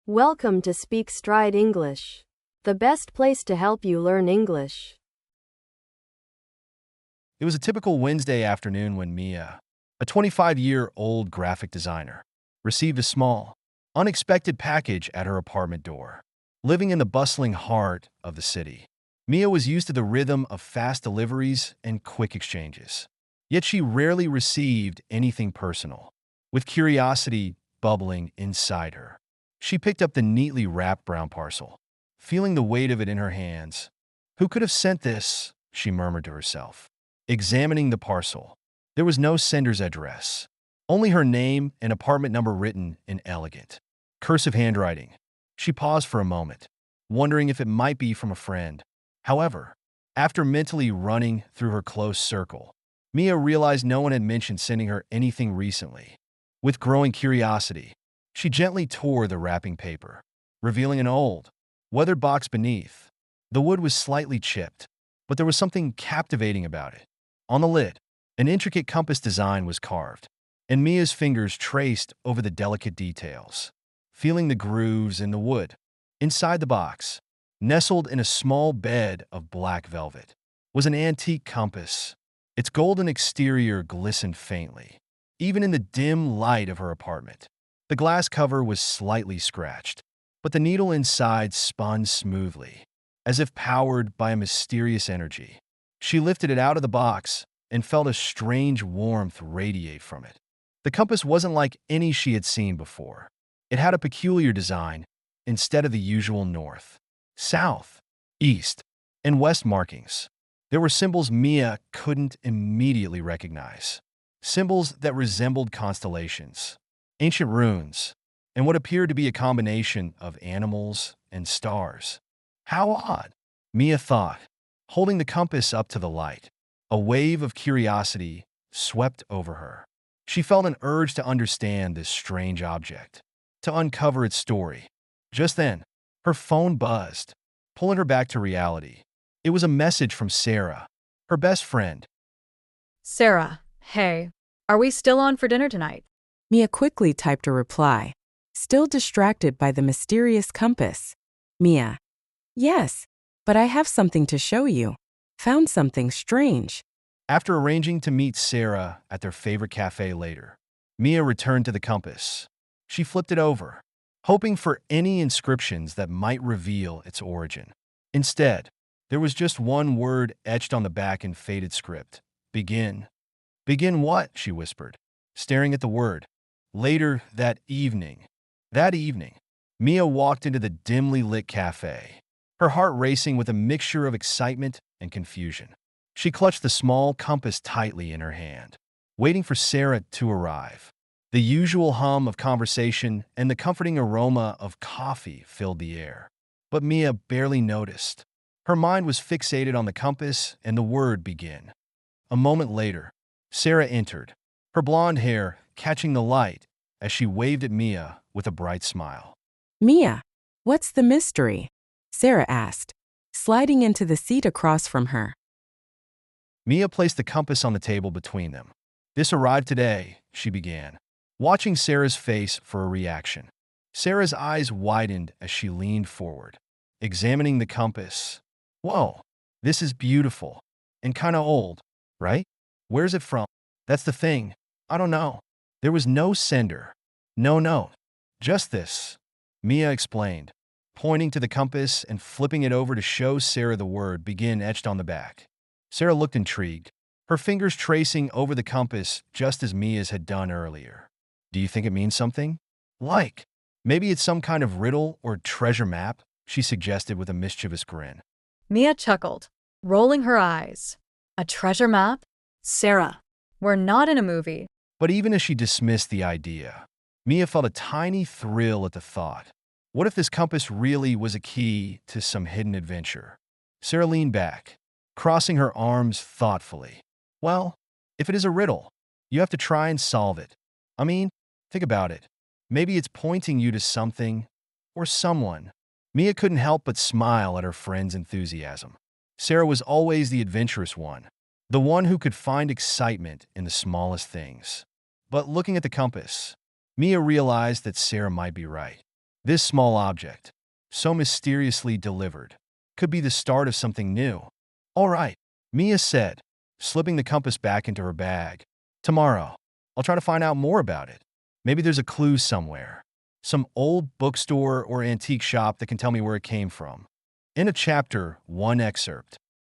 Welcome to Speak Stride English, the best place to help you learn English. It was a typical Wednesday afternoon when Mia, a 25-year-old graphic designer, received a small, unexpected package at her apartment door. Living in the bustling heart of the city, Mia was used to the rhythm of fast deliveries and quick exchanges. Yet she rarely received anything personal. With curiosity bubbling inside her, she picked up the neatly wrapped brown parcel, feeling the weight of it in her hands. "Who could have sent this?" she murmured to herself. Examining the parcel, there was no sender's address, only her name and apartment number written in elegant, cursive handwriting. She paused for a moment, wondering if it might be from a friend. However, after mentally running through her close circle, Mia realized no one had mentioned sending her anything recently. With growing curiosity, she gently tore the wrapping paper, revealing an old, weathered box beneath. The wood was slightly chipped, but there was something captivating about it. On the lid, an intricate compass design was carved, and Mia's fingers traced over the delicate details, feeling the grooves in the wood. Inside the box, nestled in a small bed of black velvet, was an antique compass. Its golden exterior glistened faintly, even in the dim light of her apartment. The glass cover was slightly scratched, but the needle inside spun smoothly, as if powered by a mysterious energy. She lifted it out of the box and felt a strange warmth radiate from it. The compass wasn't like any she had seen before. It had a peculiar design instead of the usual north, south, east, and west markings. There were symbols Mia couldn't immediately recognize, symbols that resembled constellations, ancient runes, and what appeared to be a combination of animals and stars. How odd, Mia thought, holding the compass up to the light. A wave of curiosity swept over her. She felt an urge to understand this strange object, to uncover its story. Just then, her phone buzzed, pulling her back to reality. It was a message from Sarah, her best friend. Sarah, hey, are we still on for dinner tonight? Mia quickly typed a reply, still distracted by the mysterious compass. Mia: "Yes, but I have something to show you. Found something strange." After arranging to meet Sarah at their favorite cafe later, Mia returned to the compass. She flipped it over, hoping for any inscriptions that might reveal its origin. Instead, there was just one word etched on the back in faded script: "Begin." "Begin what?" she whispered, staring at the word. Later that evening, Mia walked into the dimly lit cafe, her heart racing with a mixture of excitement and confusion. She clutched the small compass tightly in her hand, waiting for Sarah to arrive. The usual hum of conversation and the comforting aroma of coffee filled the air, but Mia barely noticed. Her mind was fixated on the compass and the word "begin." A moment later, Sarah entered, her blonde hair catching the light as she waved at Mia with a bright smile. "Mia, what's the mystery?" Sarah asked, sliding into the seat across from her. Mia placed the compass on the table between them. "This arrived today," she began, watching Sarah's face for a reaction. Sarah's eyes widened as she leaned forward, examining the compass. "Whoa, this is beautiful and kind of old, right? Where's it from?" "That's the thing. I don't know." There was no sender, no note, just this, Mia explained, pointing to the compass and flipping it over to show Sarah the word "begin" etched on the back. Sarah looked intrigued, her fingers tracing over the compass just as Mia's had done earlier. "Do you think it means something? Like, maybe it's some kind of riddle or treasure map?" she suggested with a mischievous grin. Mia chuckled, rolling her eyes. A treasure map? Sarah, we're not in a movie. But even as she dismissed the idea, Mia felt a tiny thrill at the thought. What if this compass really was a key to some hidden adventure? Sarah leaned back, crossing her arms thoughtfully. "Well, if it is a riddle, you have to try and solve it. I mean, think about it. Maybe it's pointing you to something or someone." Mia couldn't help but smile at her friend's enthusiasm. Sarah was always the adventurous one, the one who could find excitement in the smallest things. But looking at the compass, Mia realized that Sarah might be right. This small object, so mysteriously delivered, could be the start of something new. All right, Mia said, slipping the compass back into her bag. Tomorrow, I'll try to find out more about it. Maybe there's a clue somewhere. Some old bookstore or antique shop that can tell me where it came from. In a chapter 1 excerpt,